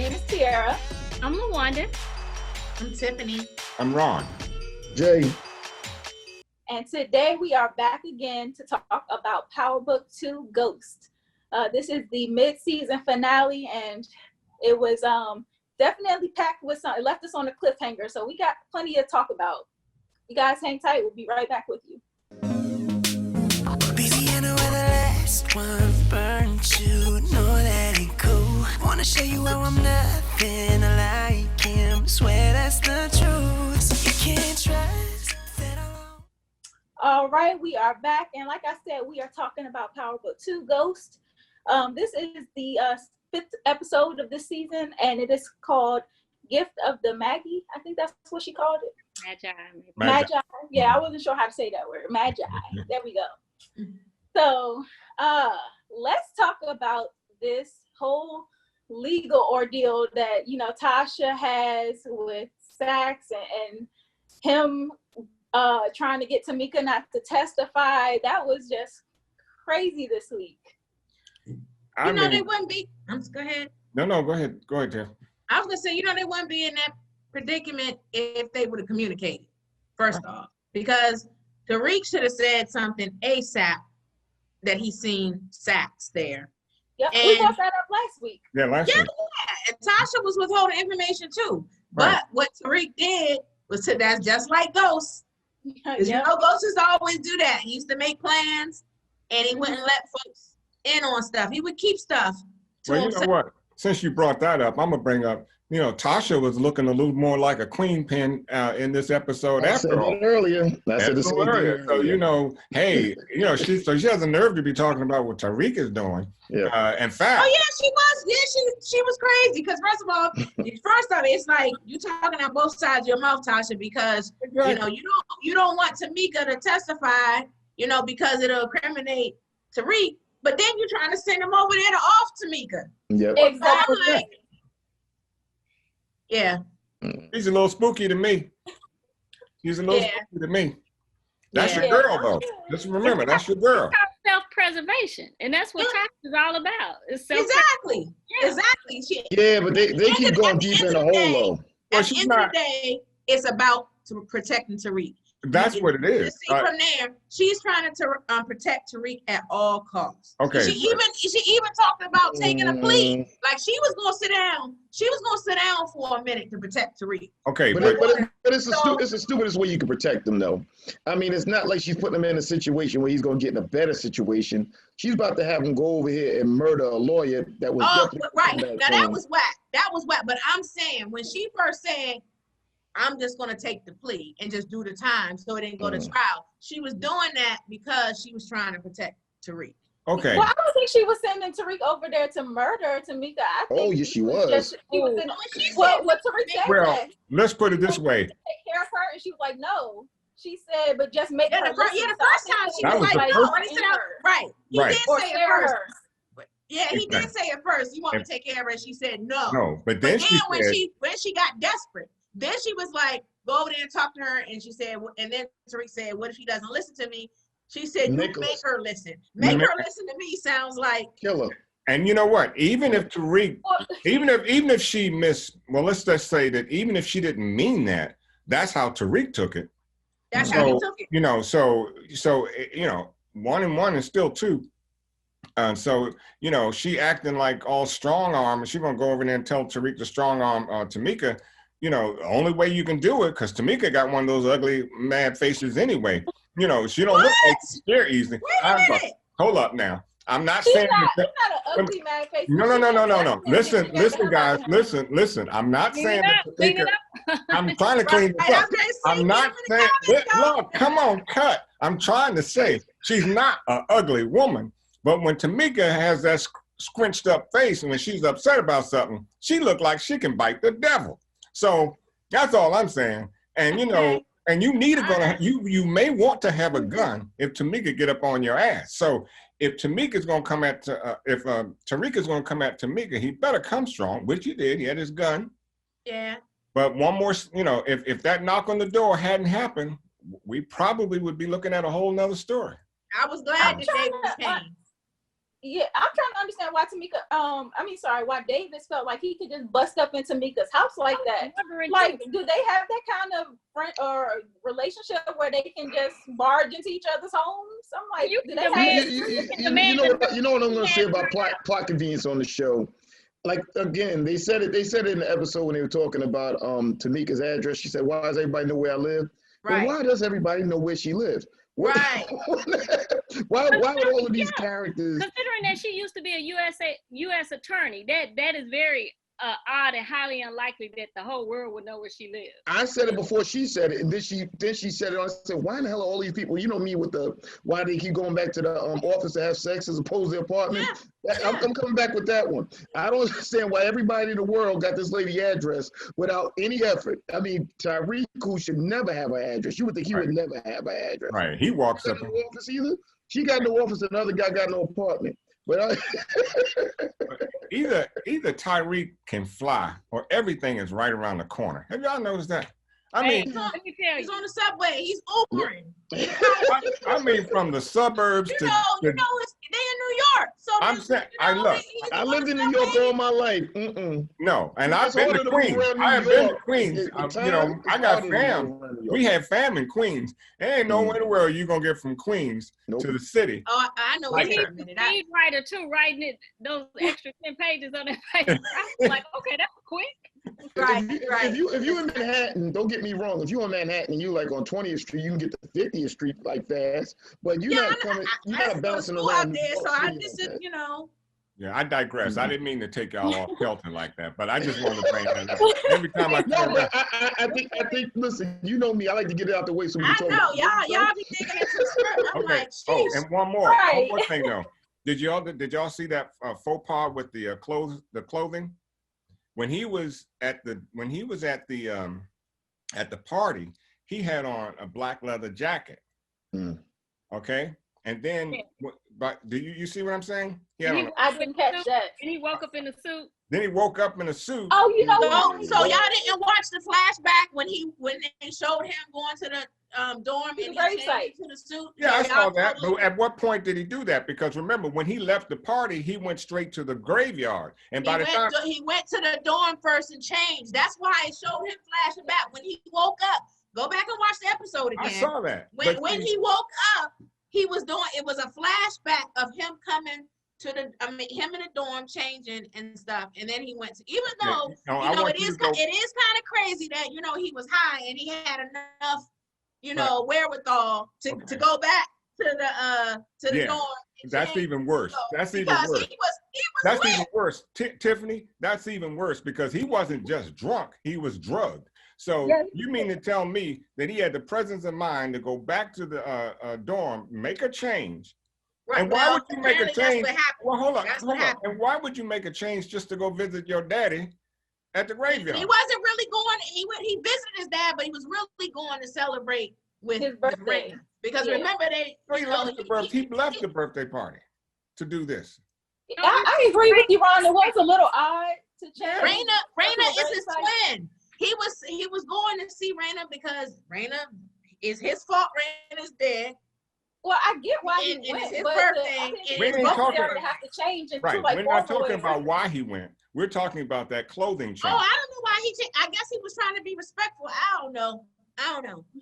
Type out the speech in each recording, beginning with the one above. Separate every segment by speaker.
Speaker 1: name is Tiara.
Speaker 2: I'm LaWanda.
Speaker 3: I'm Tiffany.
Speaker 4: I'm Ron.
Speaker 5: Jay.
Speaker 1: And today we are back again to talk about PowerBook 2 Ghost. This is the mid-season finale, and it was definitely packed with some, it left us on a cliffhanger, so we got plenty to talk about. You guys hang tight, we'll be right back with you.
Speaker 6: One burnt you, know that ain't cool. Wanna show you how I'm nothing like him. Swear that's the truth. So you can't trust that alone.
Speaker 1: All right, we are back, and like I said, we are talking about PowerBook 2 Ghost. This is the 5th episode of this season, and it is called Gift of the Magi. I think that's what she called it. Magi. Yeah, I wasn't sure how to say that word. Magi. There we go. So let's talk about this whole legal ordeal that, you know, Tasha has with Sax and him trying to get Tamika not to testify. That was just crazy this week.
Speaker 3: They wouldn't be. Go ahead.
Speaker 4: No, go ahead. Go ahead, Tiff.
Speaker 3: I was gonna say, they wouldn't be in that predicament if they would have communicated. First off, because Tariq should have said something ASAP that he seen Sax there.
Speaker 1: Yep, we brought that up last week.
Speaker 4: Yeah, last week.
Speaker 3: Yeah, and Tasha was withholding information too. Right. But what Tariq did was that's just like Ghost. Because you know, Ghosts always do that. He used to make plans, and he wouldn't let folks in on stuff. He would keep stuff to
Speaker 4: Well,
Speaker 3: himself.
Speaker 4: you know what? Since you brought that up, I'm going to bring up, Tasha was looking a little more like a queen pin in this episode after all.
Speaker 5: Earlier. That's earlier.
Speaker 4: So, hey, she has the nerve to be talking about what Tariq is doing.
Speaker 5: Yeah.
Speaker 4: In fact.
Speaker 3: Oh, yeah, she was. Yeah, she was crazy. Because first of all, it's like you talking out both sides of your mouth, Tasha, because, you don't want Tamika to testify, because it'll incriminate Tariq. But then you're trying to send him over there to off Tamika.
Speaker 5: Yep.
Speaker 1: Exactly.
Speaker 3: Yeah.
Speaker 4: He's a little spooky to me. He's a little spooky to me. That's your girl, though. Just remember, that's your girl.
Speaker 2: Self-preservation, and that's what tax is all about. It's
Speaker 3: exactly.
Speaker 5: But they keep going deep in the hole, though.
Speaker 3: At the end of the day, it's about protecting Tariq.
Speaker 4: That's what it is.
Speaker 3: From there, she's trying to protect Tariq at all costs.
Speaker 4: Okay.
Speaker 3: She even talked about taking a plea. Like she was gonna sit down. She was gonna sit down for a minute to protect Tariq.
Speaker 4: Okay,
Speaker 5: but it's the stupidest way you can protect them, though. I mean, it's not like she's putting him in a situation where he's gonna get in a better situation. She's about to have him go over here and murder a lawyer that was.
Speaker 3: Right. Now that was whack. That was whack. But I'm saying when she first said, I'm just going to take the plea and just do the time so it didn't go to trial. She was doing that because she was trying to protect Tariq.
Speaker 4: Okay.
Speaker 1: Well, I don't think she was sending Tariq over there to murder Tamika. I think
Speaker 5: yes, she was.
Speaker 1: What Tariq said.
Speaker 4: Well, let's put it this way.
Speaker 1: Take care of her, and she was like, no. She said, but just make her.
Speaker 3: The first time she was like, no. Right. He did say it first. Yeah, he did say it first. You want me to take care of her? She said no.
Speaker 4: No, but then
Speaker 3: when she got desperate. Then she was like, go over there and talk to her. And she said, and then Tariq said, what if she doesn't listen to me? She said, you make her listen. Make her listen to me sounds like
Speaker 5: killer.
Speaker 4: And you know what? Even if Tariq, even if she let's just say that even if she didn't mean that, that's how Tariq took it.
Speaker 3: That's how he took it.
Speaker 4: So 1 and 1 is still 2. She acting like all strong arm, and she's gonna go over there and tell Tariq to strong arm Tamika. The only way you can do it, because Tamika got one of those ugly, mad faces anyway. She don't look like she's scared easily. Hold up now. I'm not saying
Speaker 1: she's not an ugly, mad face.
Speaker 4: No. Listen, guys. Listen. I'm not saying that Tamika. I'm trying to clean this up. I'm not saying. Look, come on, cut. I'm trying to say she's not an ugly woman, but when Tamika has that squinched up face and when she's upset about something, she look like she can bite the devil. So that's all I'm saying. And and you need you may want to have a gun if Tamika get up on your ass. So if Tamika's gonna come at if Tariq is gonna come at Tamika, he better come strong, which he did. He had his gun.
Speaker 3: Yeah.
Speaker 4: But one more, if that knock on the door hadn't happened, we probably would be looking at a whole nother story.
Speaker 3: I was glad that they came.
Speaker 1: Yeah, I'm trying to understand why why Davis felt like he could just bust up into Mika's house like that. Like, do they have that kind of friend or relationship where they can just barge into each other's homes? I'm like, do they have
Speaker 5: you know what I'm gonna say about plot convenience on the show? Like, again, they said it in the episode when they were talking about Tamika's address. She said, "Why does everybody know where I live?" Right. Well, why does everybody know where she lives?
Speaker 3: Right.
Speaker 5: why would all of these characters?
Speaker 2: Considering that she used to be a U.S. attorney, that is very odd and highly unlikely that the whole world would know where she lives.
Speaker 5: I said it before she said it, and then she said it. I said, why in the hell are all these people? You know me with why they keep going back to the office to have sex as opposed to the apartment. Yeah. I'm coming back with that one. I don't understand why everybody in the world got this lady address without any effort. I mean, Tariq, who should never have an address. You would think he would never have an address.
Speaker 4: Right. He walks up.
Speaker 5: No office either. She got no office, and the other guy got no apartment. But
Speaker 4: either Tariq can fly or everything is right around the corner. Have y'all noticed that? I mean,
Speaker 3: he's on the subway. He's Ubering.
Speaker 4: I mean, from the suburbs to
Speaker 3: they in New York. So
Speaker 4: I'm saying,
Speaker 5: I lived in New York all my life.
Speaker 4: No, and I've been to Queens. I have been to Queens. I got fam. We had fam in Queens. There ain't nowhere in the world you gonna get from Queens to the city.
Speaker 3: Oh, I know.
Speaker 2: Like speed writer too, writing those extra 10 pages on that page. I was like, okay, that's quick.
Speaker 3: Right.
Speaker 5: If you in Manhattan, don't get me wrong. If you in Manhattan and you like on 20th Street, you can get to 50th Street like fast. But you're not coming. You're not bouncing around
Speaker 3: there. So I just,
Speaker 4: Yeah, I digress. I didn't mean to take y'all off Pelton like that, but I just wanted to bring that up. Every time
Speaker 5: I think. Listen, you know me. I like to get it out the way so we can talk.
Speaker 3: I know y'all be thinking it's a skirt. I'm like,
Speaker 4: oh, and one more thing though. Did y'all see that faux pas with the clothing? When he was at the party, he had on a black leather jacket. Okay, and then, but do you see what I'm saying?
Speaker 1: I didn't catch that.
Speaker 2: And he woke up in a suit.
Speaker 4: Then he woke up in a suit.
Speaker 1: Oh, you know what?
Speaker 3: So y'all didn't watch the flashback when they showed him going to the dorm and he changed to the suit?
Speaker 4: Yeah, I saw that. But at what point did he do that? Because remember, when he left the party, he went straight to the graveyard. And by the time
Speaker 3: he went to the dorm first and changed. That's why it showed him flashing back when he woke up. Go back and watch the episode again.
Speaker 4: I saw that.
Speaker 3: When he woke up, it was a flashback of him coming to him in the dorm changing and stuff, and then he went to, even though it is kind of crazy that he was high and he had enough wherewithal to go back to the dorm.
Speaker 4: That's even worse. That's even worse. That's even worse. Tiffany, that's even worse because he wasn't just drunk, he was drugged. So you mean to tell me that he had the presence of mind to go back to the dorm, make a change? Right. And why would you make a change? Well, hold on. And why would you make a change just to go visit your daddy at the graveyard?
Speaker 3: He wasn't really going. He visited his dad, but he was really going to celebrate with his birthday. Because remember,
Speaker 4: he left the birthday party to do this.
Speaker 1: I agree with you, Ron. It was a little odd to change.
Speaker 3: Raina is his twin. He was going to see Raina because Raina is his fault. Raina's dead.
Speaker 1: Well, I get why he went,
Speaker 3: his
Speaker 1: but
Speaker 3: birthday.
Speaker 1: We're not talking
Speaker 4: right. We're not talking about why he went. We're talking about that clothing change.
Speaker 3: Oh, I don't know why he changed. I guess he was trying to be respectful. I don't know.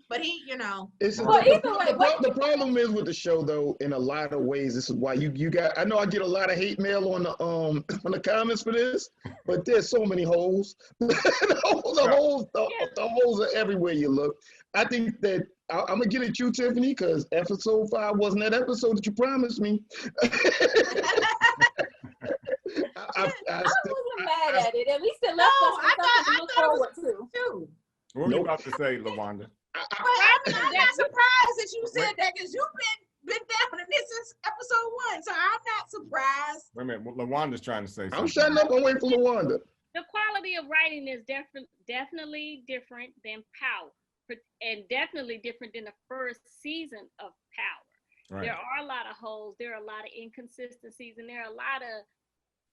Speaker 3: But he,
Speaker 5: the problem is with the show, though, in a lot of ways, this is why you got. I know I get a lot of hate mail on the comments for this, but there's so many holes. The holes are everywhere you look. I think that I'm gonna get at you, Tiffany, because episode 5 wasn't that episode that you promised me.
Speaker 1: I wasn't mad at it. At least it left us with something to look forward to.
Speaker 4: What were you about to say, LaWanda?
Speaker 3: I'm not surprised that you said that because you've been down in this since episode 1, so I'm not surprised.
Speaker 4: Wait a minute, LaWanda's trying to say something.
Speaker 5: I'm shutting up and waiting for LaWanda.
Speaker 2: The quality of writing is definitely different than Power, and definitely different than the first season of Power. Right. There are a lot of holes, there are a lot of inconsistencies, and there are a lot of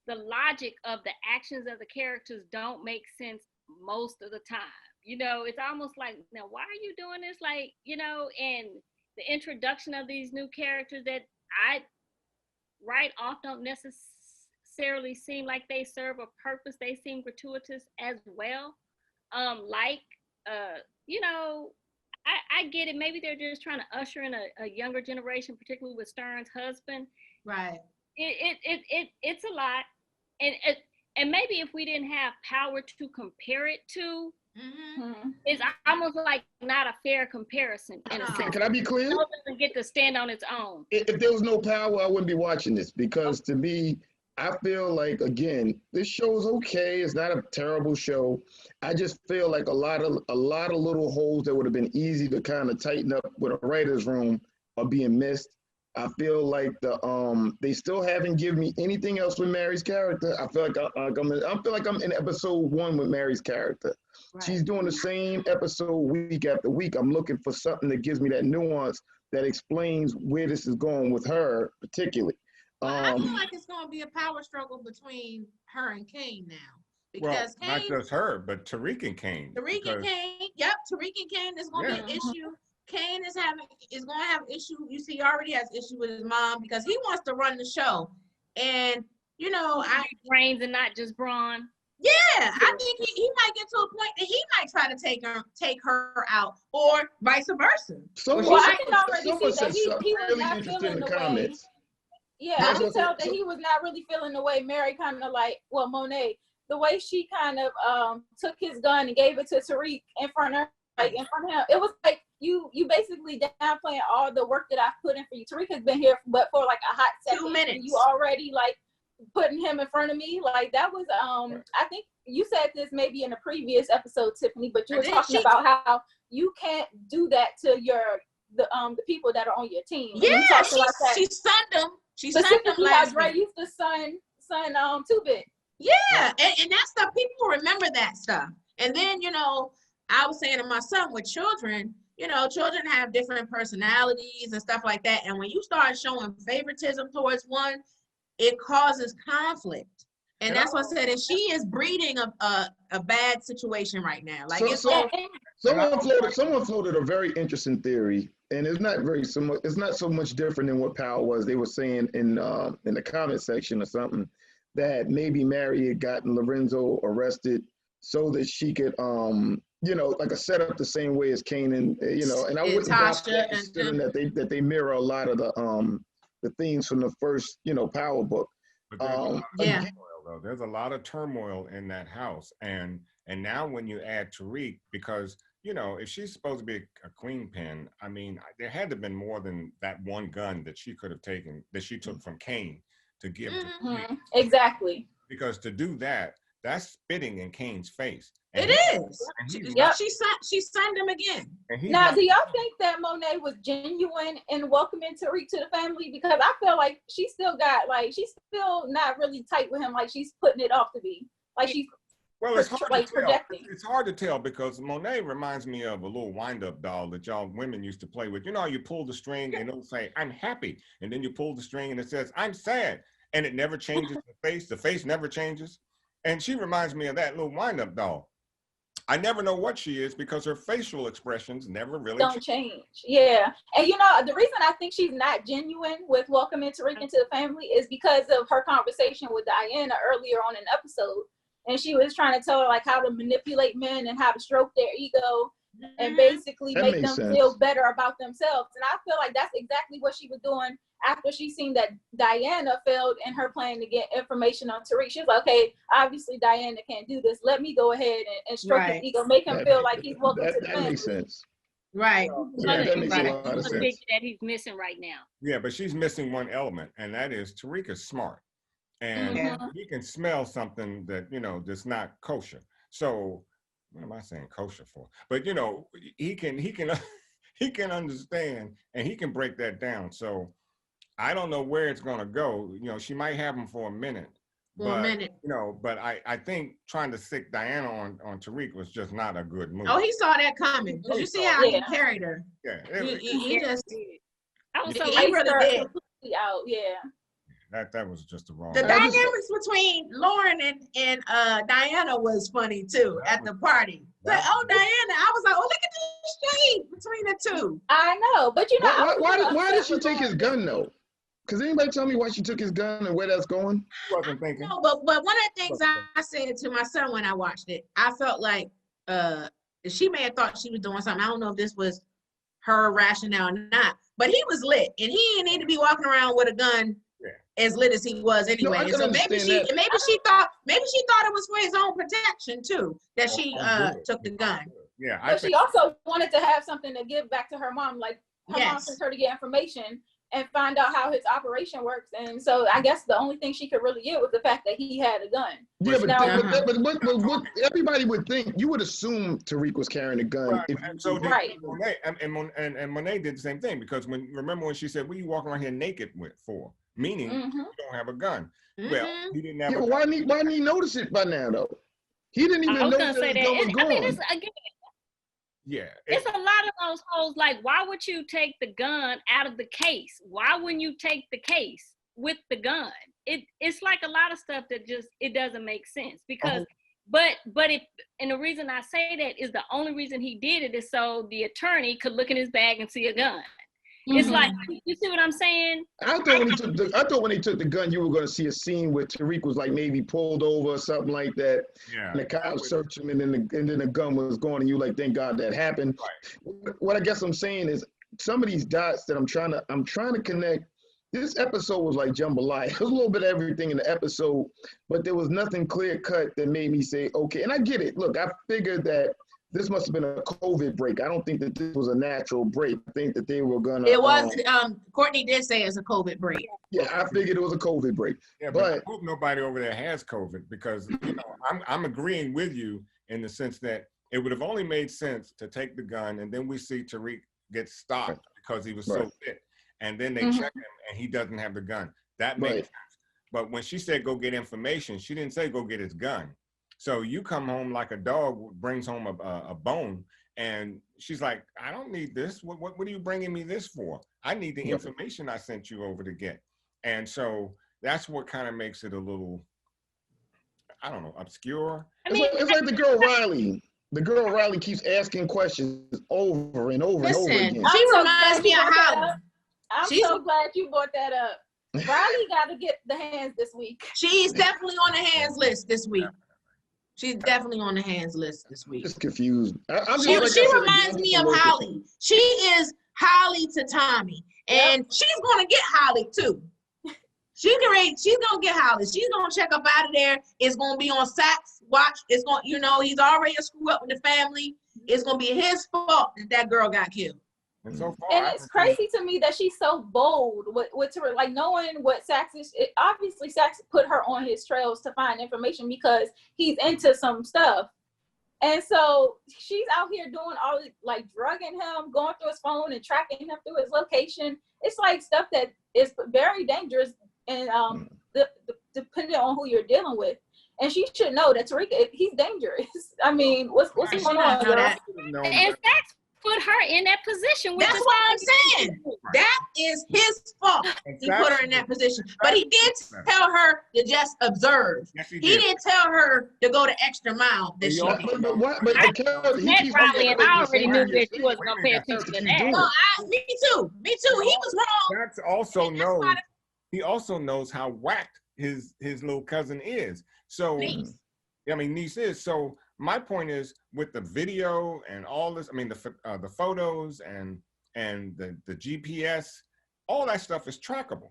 Speaker 2: the logic of the actions of the characters don't make sense most of the time. It's almost like, now, why are you doing this? Like, and the introduction of these new characters that right off don't necessarily seem like they serve a purpose. They seem gratuitous as well. You know, I get it. Maybe they're just trying to usher in a younger generation, particularly with Stern's husband.
Speaker 3: Right.
Speaker 2: It's a lot, and maybe if we didn't have Power to compare it to, it's almost like not a fair comparison. In a sense.
Speaker 5: Can I be clear?
Speaker 2: It doesn't get to stand on its own.
Speaker 5: If there was no Power, I wouldn't be watching this, because to me, I feel like, again, this show's okay. It's not a terrible show. I just feel like a lot of little holes that would have been easy to kind of tighten up with a writer's room are being missed. I feel like they still haven't given me anything else with Mary's character. I feel like I'm in episode 1 with Mary's character. Right. She's doing the same episode week after week. I'm looking for something that gives me that nuance that explains where this is going with her, particularly.
Speaker 3: I feel like it's going to be a power struggle between her and Kane now. Because
Speaker 4: not just her, but Tariq and Kane.
Speaker 3: Tariq and Kane is going to be an issue. Kane is going to have issue. You see, he already has issue with his mom because he wants to run the show. And, you know,
Speaker 2: brains and not just brawn.
Speaker 3: Yeah, I think he might get to a point that he might try to take her out, or vice versa.
Speaker 1: I can already see that he was not feeling the way. Yeah, I can tell that he was not really feeling the way Mary kind of Monet, the way she kind of took his gun and gave it to Tariq in front of him. It was like you basically downplaying all the work that I put in for you. Tariq has been here but for like a hot second.
Speaker 3: 2 minutes.
Speaker 1: And you already like putting him in front of me. Like that was I think you said this maybe in a previous episode, Tiffany, but you were talking about how you can't do that to the people that are on your team.
Speaker 3: Yeah, she sunned them. She
Speaker 1: specifically how Dre used to sun 2-Bit.
Speaker 3: Yeah, and that stuff, people remember that stuff. And then, you know, I was saying to my son, with children, you know, children have different personalities and stuff like that. And when you start showing favoritism towards one, it causes conflict. And that's what I said. And she is breeding a bad situation right now. Like
Speaker 5: someone floated a very interesting theory, and it's not so much different than what Power was. They were saying in the comment section or something that maybe Mary had gotten Lorenzo arrested so that she could like a setup the same way as Kane and and I wouldn't
Speaker 3: Tasha
Speaker 5: considering that they mirror a lot of the themes from the first PowerBook.
Speaker 4: There's a lot of turmoil in that house, and now when you add Tariq, because if she's supposed to be a queen pin, I mean, there had to have been more than that one gun that she could have taken, that she took from Kane to give to Tariq.
Speaker 1: Exactly.
Speaker 4: Because to do that, that's spitting in Kane's face.
Speaker 3: And it is. She signed him again.
Speaker 1: Now, do y'all think that Monet was genuine in welcoming Tariq to the family? Because I feel like she's still not really tight with him, like she's putting it off to be. Like she's
Speaker 4: it's hard to tell.
Speaker 1: Projecting.
Speaker 4: It's hard to tell because Monet reminds me of a little wind-up doll that y'all women used to play with. You know how you pull the string and it'll say, "I'm happy," and then you pull the string and it says, "I'm sad," and it never changes the face. The face never changes. And she reminds me of that little wind-up doll. I never know what she is because her facial expressions never really
Speaker 1: change. Yeah. And the reason I think she's not genuine with welcoming Tariq into the family is because of her conversation with Diana earlier on in the episode. And she was trying to tell her like how to manipulate men and how to stroke their ego and basically make them feel better about themselves. And I feel like that's exactly what she was doing after she seen that Diana failed in her plan to get information on Tariq. She was like, okay, obviously Diana can't do this. Let me go ahead and stroke his ego, make him feel like he's welcome to the family.
Speaker 5: That makes sense.
Speaker 3: Right.
Speaker 5: That makes a lot of sense.
Speaker 2: That he's missing right now.
Speaker 4: Yeah, but she's missing one element, and that is Tariq is smart. And he can smell something that, that's not kosher. So what am I saying kosher for? But he can understand and he can break that down. So I don't know where it's gonna go. She might have him for a minute. But I think trying to stick Diana on Tariq was just not a good move.
Speaker 3: Oh, he saw that coming. Did you see how he carried her?
Speaker 4: Yeah.
Speaker 3: He just
Speaker 2: I was so
Speaker 3: he really did.
Speaker 1: Out, yeah.
Speaker 4: That was just the wrong.
Speaker 3: The dynamics between Lauren and Diana was funny too at the party. Like, oh, Diana, I was like, oh, look at the shade between the two.
Speaker 1: I know, but
Speaker 5: why did she take his gun though? Cause anybody tell me why she took his gun and where that's going?
Speaker 4: Wasn't thinking.
Speaker 3: No, but one of the things I said to my son when I watched it, I felt like she may have thought she was doing something. I don't know if this was her rationale or not, but he was lit, and he didn't need to be walking around with a gun as lit as he was anyway.
Speaker 5: No,
Speaker 3: so maybe she thought it was for his own protection too that she took the gun.
Speaker 4: Yeah,
Speaker 1: but she also wanted to have something to give back to her mom, like her mom sent her to get information and find out how his operation works. And so I guess the only thing she could really get was the fact that he had a gun.
Speaker 5: Yeah, but what everybody would think, you would assume Tariq was carrying a gun.
Speaker 4: Right. And so Monet, and Monet did the same thing, because remember when she said, "What are you walking around here naked for?" Meaning you don't have a gun. Well, he didn't have a gun.
Speaker 5: Why didn't he notice it by now though? He didn't even know that the gun was gone.
Speaker 2: I mean, it's a lot of those holes. Like, why would you take the gun out of the case? Why wouldn't you take the case with the gun? It's like a lot of stuff that just, it doesn't make sense, because but and the reason I say that is the only reason he did it is so the attorney could look in his bag and see a gun. It's like, you see what I'm saying?
Speaker 5: I thought when he took the gun, you were going to see a scene where Tariq was like maybe pulled over or something like that. Yeah. And the cops searched him, and then the gun was gone, and you like, thank God that happened. Right. What I guess I'm saying is, some of these dots that I'm trying to connect. This episode was like jambalaya. There was a little bit of everything in the episode, but there was nothing clear cut that made me say, okay. And I get it. Look, I figured that this must have been a COVID break. I don't think that this was a natural break. I think that they were gonna.
Speaker 3: It was. Courtney did say it's a COVID break.
Speaker 5: Yeah, I figured it was a COVID break.
Speaker 4: Yeah, but I hope nobody over there has COVID, because I'm agreeing with you in the sense that it would have only made sense to take the gun, and then we see Tariq get stopped because he was so fit, and then they check him and he doesn't have the gun. That makes sense. But when she said go get information, she didn't say go get his gun. So you come home like a dog brings home a bone, and she's like, I don't need this. What are you bringing me this for? I need the information I sent you over to get. And so that's what kind of makes it a little, I don't know, obscure.
Speaker 5: It's like the girl Riley. The girl Riley keeps asking questions over and over and over again.
Speaker 3: She reminds me of Holly.
Speaker 1: I'm so glad you brought that up. Riley got to get the hands this week.
Speaker 3: She's definitely on the hands list this week. She's definitely on the hands list this week.
Speaker 5: Just confused.
Speaker 3: She reminds me of Holly. She is Holly to Tommy, and she's gonna get Holly too. She's gonna get Holly. She's gonna check up out of there. It's gonna be on Sax watch. It's gonna, he's already a screw up with the family. It's gonna be his fault that girl got killed.
Speaker 4: And so far,
Speaker 1: and it's crazy to me that she's so bold with like knowing what Sax is. Obviously, Sax put her on his trails to find information because he's into some stuff. And so she's out here doing all this, like drugging him, going through his phone and tracking him through his location. It's like stuff that is very dangerous and depending on who you're dealing with. And she should know that Tariq, he's dangerous. I mean, what's going on?
Speaker 2: And Sax put her in that position.
Speaker 3: That's what I'm saying. That is his fault. He put her in that position. But he did tell her to just observe. Yes, he didn't tell her to go the extra mile.
Speaker 2: I already knew that she wasn't going to pay attention to that.
Speaker 3: Me too. He was wrong.
Speaker 4: Sax also knows how whacked his little cousin is. So, niece is. So my point is, with the video and all this, the photos and the GPS, all that stuff is trackable.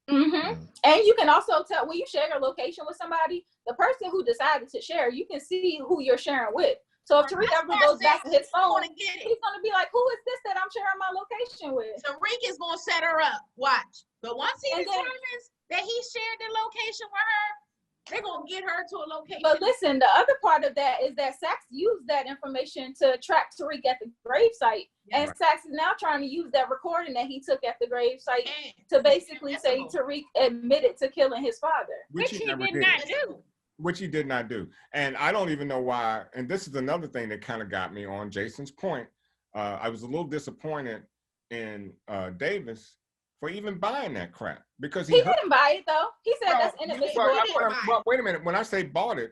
Speaker 1: And you can also tell when you share your location with somebody, the person who decided to share, you can see who you're sharing with. So if Tariq ever goes back to his phone, he's going to be like, who is this that I'm sharing my location with?
Speaker 3: Tariq is going to set her up. Watch. But once he determines that he shared the location with her, they're going to get her to a location.
Speaker 1: But listen, the other part of that is that Sax used that information to track Tariq at the gravesite. And Sax is now trying to use that recording that he took at the gravesite to basically say Tariq admitted to killing his father.
Speaker 2: Which he did not do.
Speaker 4: Which he did not do. And I don't even know why. And this is another thing that kind of got me on Jason's point. I was a little disappointed in Davis for even buying that crap, because he
Speaker 1: didn't buy it though. He said that's inadmissible.
Speaker 4: But wait a minute. When I say bought it,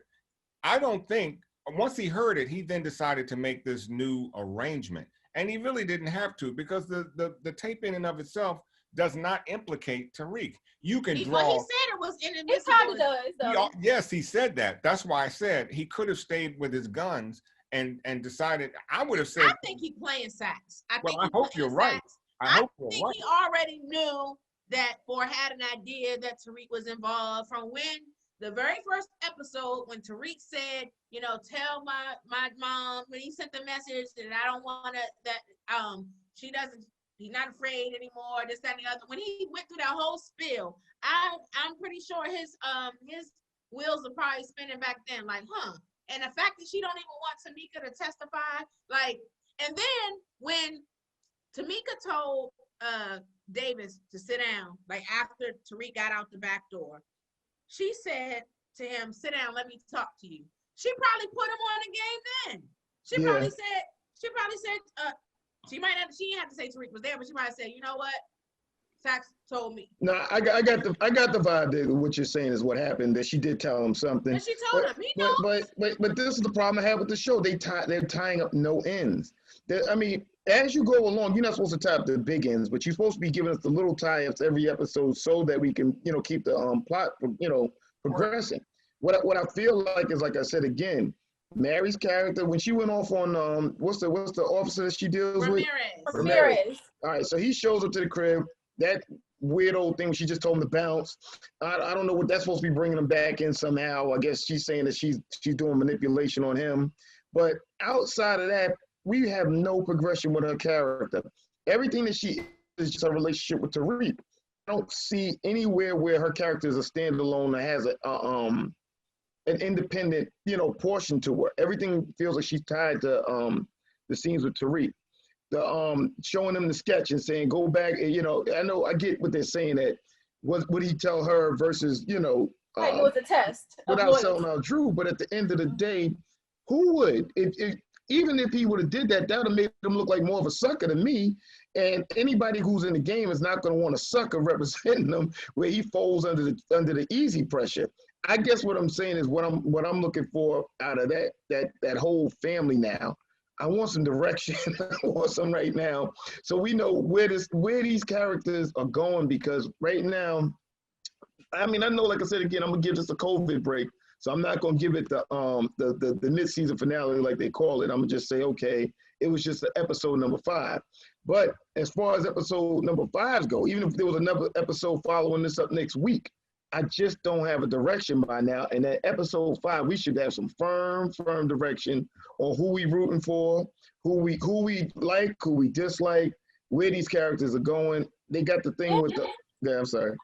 Speaker 4: I don't think once he heard it, he then decided to make this new arrangement, and he really didn't have to, because the tape in and of itself does not implicate Tariq. You can draw.
Speaker 3: Well, he said it was inadmissible.
Speaker 1: It kind of does, though.
Speaker 4: Yes, he said that. That's why I said he could have stayed with his guns and decided. I would have said.
Speaker 3: I think he's playing Sax.
Speaker 4: I hope you're right.
Speaker 3: I think he already knew that Ford had an idea that Tariq was involved from when the very first episode when Tariq said, you know, tell my mom when he sent the message that I don't want to that he's not afraid anymore, this, that, and the other. When he went through that whole spiel, I'm pretty sure his wheels are probably spinning back then, like, and the fact that she don't even want Tamika to testify, like, and then when Tamika told Davis to sit down, like after Tariq got out the back door, she said to him, sit down, let me talk to you. She probably put him on the game then. She probably said, she didn't have to say Tariq was there, but she might have said, you know what? Sax told me.
Speaker 5: No, I got the vibe that what you're saying is what happened, that she did tell him something.
Speaker 3: And she told him, he knows.
Speaker 5: But this is the problem I have with the show. They're tying up no ends. I mean, as you go along, you're not supposed to tie up the big ends, but you're supposed to be giving us the little tie-ups every episode so that we can, you know, keep the plot, you know, progressing. What I feel like is, like I said again, Mary's character, when she went off on what's the officer that she deals with?
Speaker 1: Ramirez.
Speaker 5: All right, so he shows up to the crib. That weird old thing, she just told him to bounce. I don't know what that's supposed to be, bringing him back in somehow. I guess she's saying that she's doing manipulation on him. But outside of that, we have no progression with her character. Everything that she is just a relationship with Tariq. I don't see anywhere where her character is a standalone that has an independent, you know, portion to her. Everything feels like she's tied to the scenes with Tariq. The showing them the sketch and saying go back, you know, I get what they're saying, that what would he tell her versus, you know,
Speaker 1: like it was a test
Speaker 5: without selling out Drew. But at the end of the day, who would even if he would have did that, that would have made him look like more of a sucker than me. And anybody who's in the game is not going to want a sucker representing them where he falls under the easy pressure. I guess what I'm saying is what I'm looking for out of that whole family now. I want some direction. I want some right now, so we know where these characters are going. Because right now, I mean, I know, like I said again, I'm gonna give this a COVID break, so I'm not gonna give it the mid-season finale like they call it. I'm gonna just say, okay, it was just episode number 5. But as far as episode number 5 go, even if there was another episode following this up next week, I just don't have a direction by now. And at episode 5, we should have some firm direction on who we rooting for, who we like, who we dislike, where these characters are going. They got the thing with the. Yeah, I'm sorry.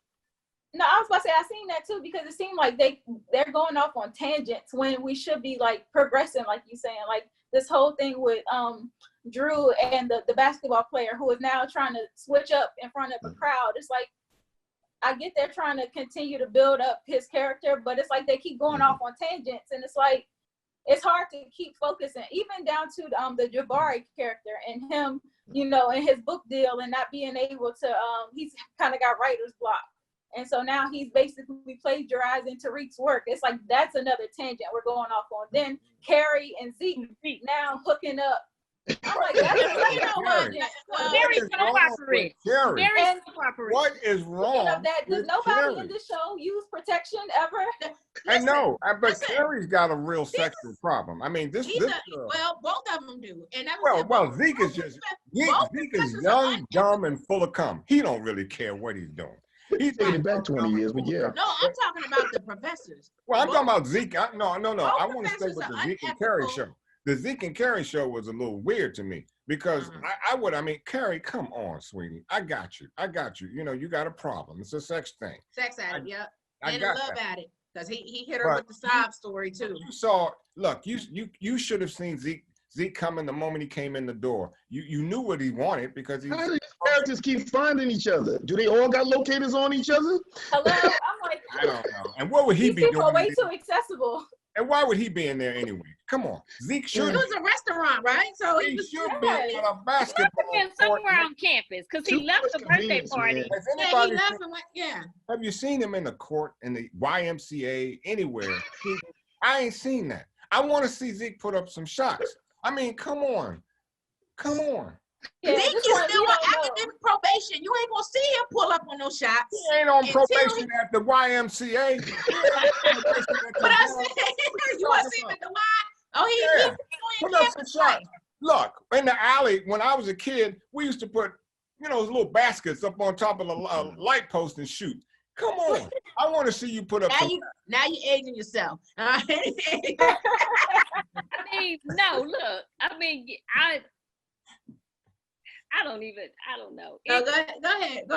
Speaker 1: No, I was about to say I seen that too, because it seemed like they're going off on tangents when we should be like progressing, like you saying, like this whole thing with Drew and the basketball player who is now trying to switch up in front of a crowd. It's like, I get they're trying to continue to build up his character, but it's like they keep going off on tangents, and it's like it's hard to keep focusing, even down to the Jabari character and him, you know, and his book deal and not being able to. He's kind of got writer's block, and so now he's basically plagiarizing Tariq's work. It's like that's another tangent we're going off on. Then Carrie and Zeke now hooking up. I'm like,
Speaker 2: very inappropriate.
Speaker 4: What is wrong?
Speaker 1: Does nobody in this show use protection ever?
Speaker 4: I know, but Carrie's got a real sexual problem. I mean, this
Speaker 3: well, both of them do. And
Speaker 4: Zeke is just Zeke is young, dumb, and full of cum. He don't really care what he's doing.
Speaker 5: He's taking back 20 years, but yeah.
Speaker 3: No, I'm talking about the professors.
Speaker 4: Well, I'm talking about Zeke. No. I want to stay with the Zeke and Carrie show. The Zeke and Carrie show was a little weird to me because I mean, Carrie, come on, sweetie. I got you. You know, you got a problem. It's a sex thing.
Speaker 3: Sex addict, yep. And a love addict. Because he hit her with the sob story too.
Speaker 4: You saw, look, you should have seen Zeke coming the moment he came in the door. You knew what he wanted because he.
Speaker 5: How do these characters keep finding each other? Do they all got locators on each other?
Speaker 1: Hello, I'm like,
Speaker 4: I don't know. And what would he be doing?
Speaker 1: People are way too accessible.
Speaker 4: And why would he be in there anyway? Come on, Zeke should.
Speaker 3: It was a restaurant, right? So he
Speaker 4: should be at a basketball.
Speaker 2: He must have been somewhere on campus because he left the birthday party.
Speaker 4: Have you seen him in the court, in the YMCA, anywhere? I ain't seen that. I want to see Zeke put up some shots. I mean, come on.
Speaker 1: Yeah,
Speaker 3: Zeke is still on academic probation. You ain't gonna see him pull up on those shots.
Speaker 4: He ain't on probation at the YMCA.
Speaker 3: But I said, you want to see him at the Y? Oh, he's
Speaker 4: put up some shots. Look, in the alley, when I was a kid, we used to put, those little baskets up on top of the light post and shoot. Come on. I want to see you put up
Speaker 3: now you're aging yourself.
Speaker 2: I mean, no, look. I mean, I don't know.
Speaker 3: No, go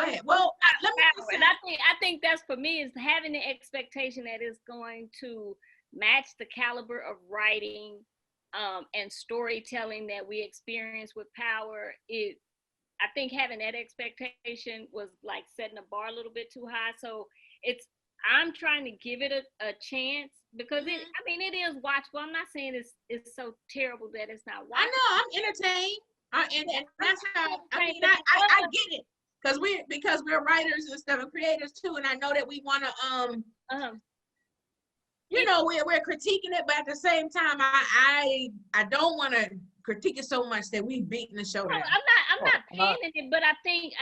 Speaker 3: ahead. Well, let me
Speaker 2: and I think that's for me is having the expectation that it's going to match the caliber of writing and storytelling that we experience with Power. I think having that expectation was like setting the bar a little bit too high. So I'm trying to give it a chance because it is watchable. I'm not saying it's so terrible that it's not watchable.
Speaker 3: I know, I'm entertained. And that's how I get it. Because we're writers and stuff and creators too. And I know that we wanna we're critiquing it, but at the same time I don't wanna critique it so much that we've beaten the show down.
Speaker 2: I'm not panning it, but I think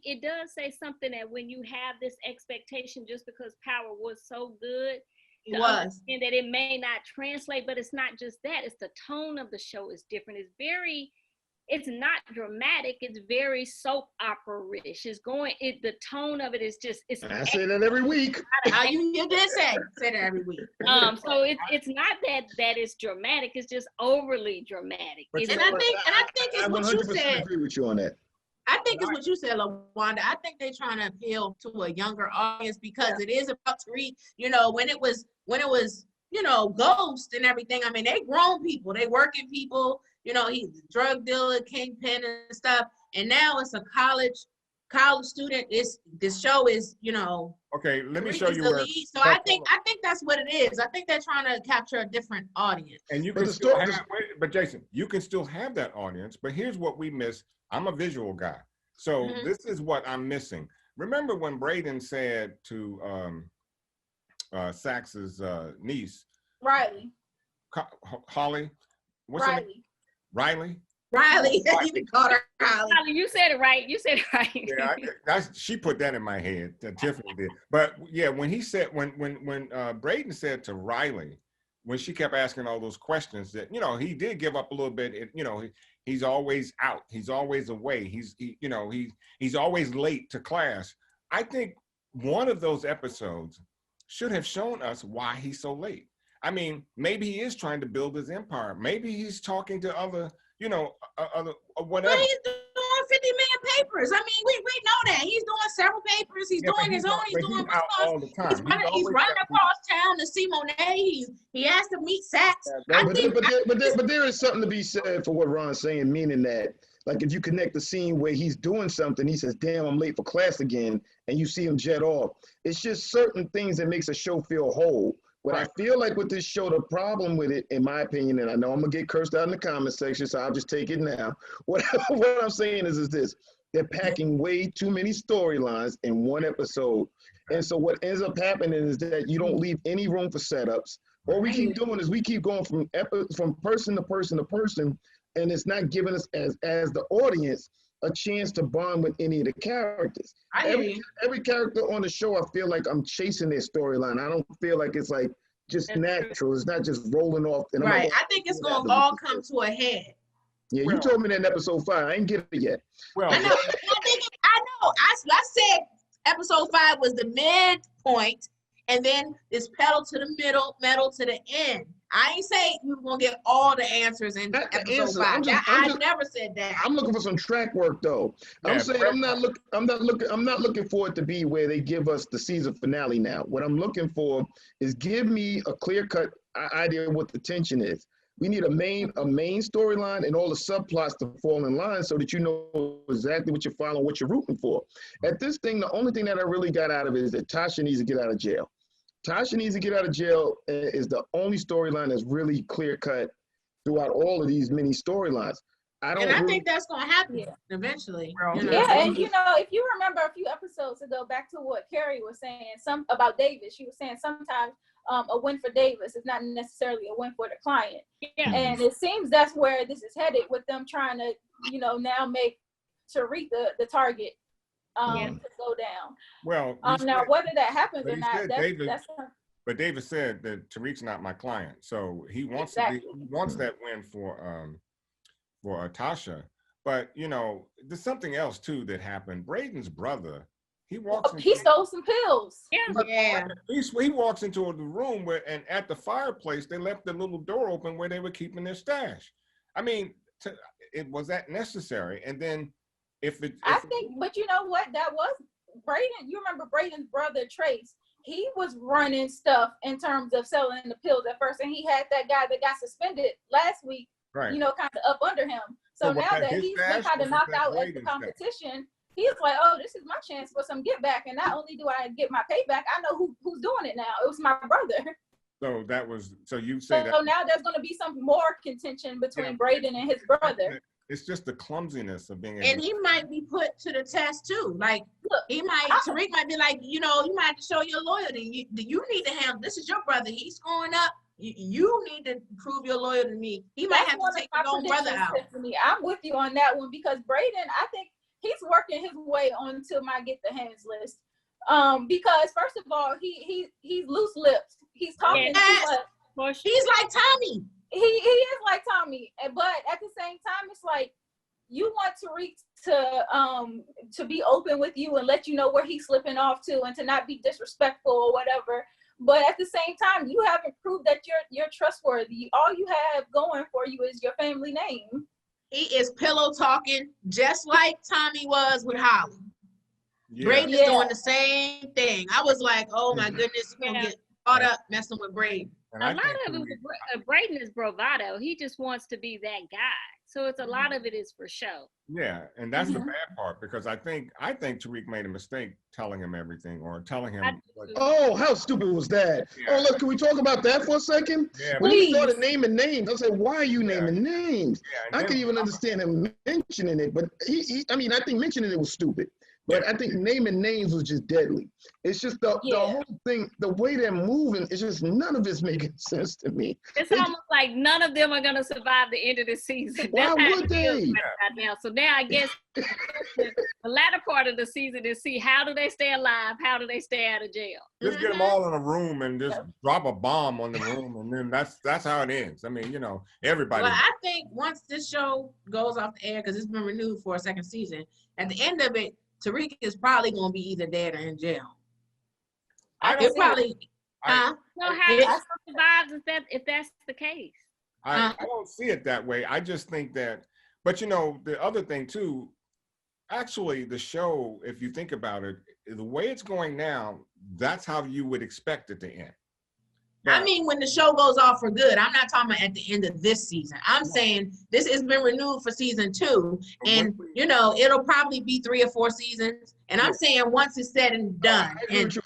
Speaker 2: it does say something that when you have this expectation just because Power was so good, and that it may not translate, but it's not just that, it's the tone of the show is different. It's not dramatic, it's very soap opera-ish. The tone of it is just
Speaker 5: I say that every week.
Speaker 3: You did say that every week.
Speaker 2: So it's not that it's dramatic, it's just overly dramatic.
Speaker 3: I think it's what you said.
Speaker 5: I agree with you on that.
Speaker 3: I think it's what you said, LaWanda. I think they're trying to appeal to a younger audience because it is about Tariq. When it was Ghost and everything. I mean, they grown people, they working people. He's a drug dealer, kingpin and stuff. And now it's a college student. This show is,
Speaker 4: Okay, let me show you where.
Speaker 3: So I think that's what it is. I think they're trying to capture a different audience.
Speaker 4: And you can but Jason, you can still have that audience. But here's what we miss. I'm a visual guy, so this is what I'm missing. Remember when Brayden said to Sax's niece,
Speaker 1: Riley,
Speaker 4: Holly, what's
Speaker 1: Riley.
Speaker 4: her name? Riley.
Speaker 3: You called her Riley.
Speaker 2: You said it right.
Speaker 4: Yeah, she put that in my head. Tiffany did. But yeah, when he said when Brayden said to Riley, when she kept asking all those questions, that he did give up a little bit. He's always out. He's always away. He's always late to class. I think one of those episodes should have shown us why he's so late. I mean, maybe he is trying to build his empire. Maybe he's talking to other, other whatever.
Speaker 3: But he's doing 50 million papers. I mean, we know that. He's doing several papers. He's doing his own. He's doing
Speaker 4: out all the time.
Speaker 3: He's running across town to see Monet. He has to meet Sax.
Speaker 5: But there is something to be said for what Ron's saying, meaning that, like, if you connect the scene where he's doing something, he says, damn, I'm late for class again, and you see him jet off. It's just certain things that makes a show feel whole. What I feel like with this show, the problem with it, in my opinion, and I know I'm going to get cursed out in the comment section, so I'll just take it now. What I'm saying is this. They're packing way too many storylines in one episode. And so what ends up happening is that you don't leave any room for setups. What we keep doing is we keep going from person to person to person, and it's not giving us, as the audience, a chance to bond with any of the characters. Every character on the show, I feel like I'm chasing their storyline. I don't feel like it's like just natural. It's not just rolling off. And
Speaker 3: right. I think it's going to all come to a head.
Speaker 5: Yeah, you told me that in episode 5. I ain't get it yet.
Speaker 3: Well, I know. I said episode 5 was the midpoint, and then it's pedal to the metal to the end. I ain't say we were gonna get all the answers in episode 5. I never said that.
Speaker 5: I'm looking for some track work though. I'm saying I'm not looking for it to be where they give us the season finale now. What I'm looking for is give me a clear-cut idea of what the tension is. We need a main storyline and all the subplots to fall in line so that you know exactly what you're following, what you're rooting for. At this thing, the only thing that I really got out of it is that Tasha needs to get out of jail. Tasha needs to get out of jail is the only storyline that's really clear-cut throughout all of these mini storylines. I think
Speaker 3: that's going to happen eventually.
Speaker 1: Yeah, and if you remember a few episodes ago, back to what Carrie was saying, about David, she was saying sometimes, a win for Davis. It's not necessarily a win for the client.
Speaker 2: Yeah.
Speaker 1: And it seems that's where this is headed, with them trying to, now make Tariq the target to go down.
Speaker 4: Well,
Speaker 1: now whether that happens or not,
Speaker 4: but David said that Tariq's not my client, so he wants he wants that win for Tasha. But there's something else too that happened. Brayden's brother, he
Speaker 1: stole some pills.
Speaker 2: Yeah.
Speaker 4: He walks into the room and at the fireplace they left the little door open where they were keeping their stash. I mean, was that necessary? And then
Speaker 1: but you know what? That was Brayden. You remember Brayden's brother Trace? He was running stuff in terms of selling the pills at first, and he had that guy that got suspended last week.
Speaker 4: Right.
Speaker 1: Kind of up under him. So now that he's been kind of knocked out at the competition, he's like, oh, this is my chance for some get back. And not only do I get my payback, I know who's doing it now. It was my brother.
Speaker 4: So you say that.
Speaker 1: So now there's going to be some more contention between Brayden and his brother.
Speaker 4: It's just the clumsiness of being.
Speaker 3: And he might be put to the test too. Like, Tariq might be like, you might have to show your loyalty. You need to handle. This is your brother. He's scoring up. You need to prove your loyalty to me. He might have to take his own brother out.
Speaker 1: I'm with you on that one, because Brayden, I think he's working his way onto my get the hands list. Because first of all, he's loose lips. He's talking too much.
Speaker 3: He's like Tommy.
Speaker 1: He is like Tommy, but at the same time, it's like you want Tariq to be open with you and let you know where he's slipping off to, and to not be disrespectful or whatever. But at the same time, you haven't proved that you're trustworthy. All you have going for you is your family name.
Speaker 3: He is pillow talking, just like Tommy was with Holly. Brayden is doing the same thing. I was like, oh my goodness, you're gonna get caught up messing with Brayden.
Speaker 2: A lot of it, Brayden is bravado. He just wants to be that guy. So it's a lot of it is for show.
Speaker 4: Yeah, and that's the bad part, because I think Tariq made a mistake telling him everything, or telling him.
Speaker 5: Oh, how stupid was that? Yeah. Oh, look, can we talk about that for a second?
Speaker 4: Yeah,
Speaker 5: when he started naming names, I said, why are you naming names?
Speaker 4: Yeah,
Speaker 5: I could even understand him mentioning it, but I think mentioning it was stupid. But I think naming names was just deadly. It's just the whole thing, the way they're moving, it's just none of it's making sense to me.
Speaker 2: It's almost like none of them are going to survive the end of the season.
Speaker 5: Why would they?
Speaker 2: Right now. So now I guess the latter part of the season is see how do they stay alive, how do they stay out of jail.
Speaker 4: Just get them all in a room and just drop a bomb on the room, and then that's how it ends. I mean, everybody.
Speaker 3: Well, I think once this show goes off the air, because it's been renewed for a second season, at the end of it, Tariq is probably going to be either dead or in jail.
Speaker 2: I don't know how he survives if that's the case.
Speaker 4: I don't see it that way. I just think that, but the other thing too, actually the show, if you think about it, the way it's going now, that's how you would expect it to end.
Speaker 3: I mean, when the show goes off for good, I'm not talking about at the end of this season. I'm saying this has been renewed for season 2, and it'll probably be 3 or 4 seasons. And I'm saying once it's said and done.
Speaker 5: I think you're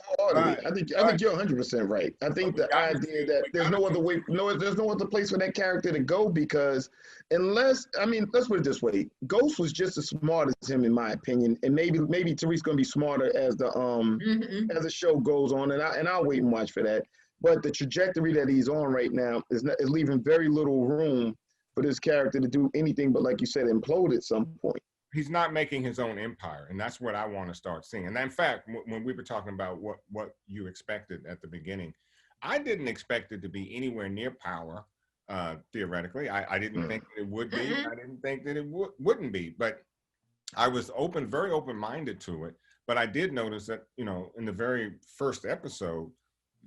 Speaker 5: 100% right. I think the idea that there's no other way, there's no other place for that character to go, because let's put it this way: Ghost was just as smart as him, in my opinion, and maybe Tariq's gonna be smarter as the show goes on, and I'll wait and watch for that. But the trajectory that he's on right now is leaving very little room for this character to do anything but, like you said, implode at some point.
Speaker 4: He's not making his own empire, and that's what I want to start seeing. And in fact, when we were talking about what you expected at the beginning, I didn't expect it to be anywhere near Power, theoretically. I didn't think that it would be. I didn't think that it wouldn't be. But I was very open-minded to it. But I did notice that, in the very first episode,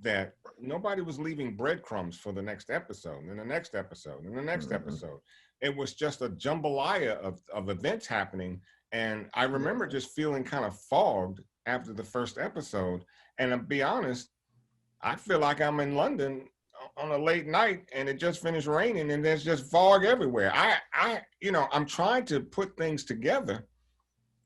Speaker 4: that nobody was leaving breadcrumbs for the next episode, and the next episode, and the next episode. It was just a jambalaya of events happening. And I remember just feeling kind of fogged after the first episode. And to be honest, I feel like I'm in London on a late night and it just finished raining and there's just fog everywhere. I'm trying to put things together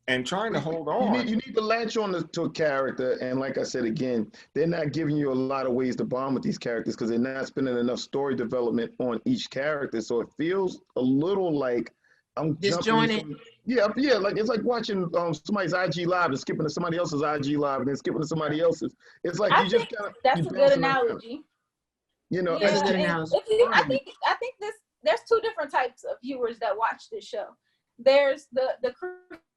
Speaker 4: and trying to hold on.
Speaker 5: You need to latch on to a character, and like I said again, they're not giving you a lot of ways to bond with these characters because they're not spending enough story development on each character. So it feels a little like I'm
Speaker 3: disjointed.
Speaker 5: Yeah, like it's like watching somebody's IG live and skipping to somebody else's IG live and then skipping to somebody else's. It's like that's
Speaker 1: a good analogy.
Speaker 5: You know,
Speaker 1: I think there's two different types of viewers that watch this show. There's the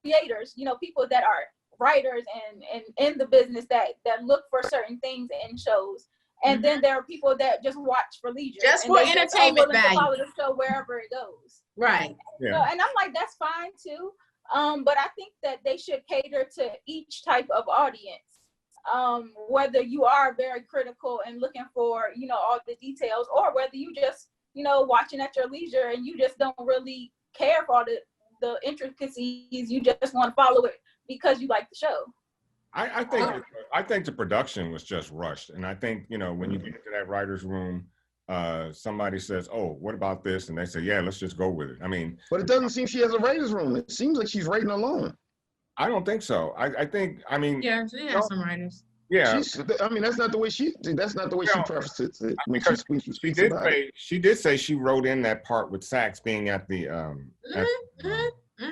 Speaker 1: creators, you know, people that are writers and in the business that look for certain things in shows. And then there are people that just watch for leisure.
Speaker 3: Just for entertainment value.
Speaker 1: Follow the show wherever it goes.
Speaker 3: Right.
Speaker 1: Yeah. So, and I'm like, that's fine too. But I think that they should cater to each type of audience. Whether you are very critical and looking for, you know, all the details, or whether you just, you know, watching at your leisure and you just don't really care for all the intricacies, you just want to follow it because you like the show.
Speaker 4: I think the production was just rushed, and I think, you know, when you get into that writer's room, somebody says, "Oh, what about this?" and they say, "Yeah, let's just go with it." I mean,
Speaker 5: but it doesn't seem she has a writer's room. It seems like she's writing alone.
Speaker 4: I don't think so. I think
Speaker 3: yeah, she has some writers.
Speaker 4: Yeah,
Speaker 5: I mean, that's not the way she prefaces it when she speaks about it.
Speaker 4: She did say she wrote in that part with Sax being at the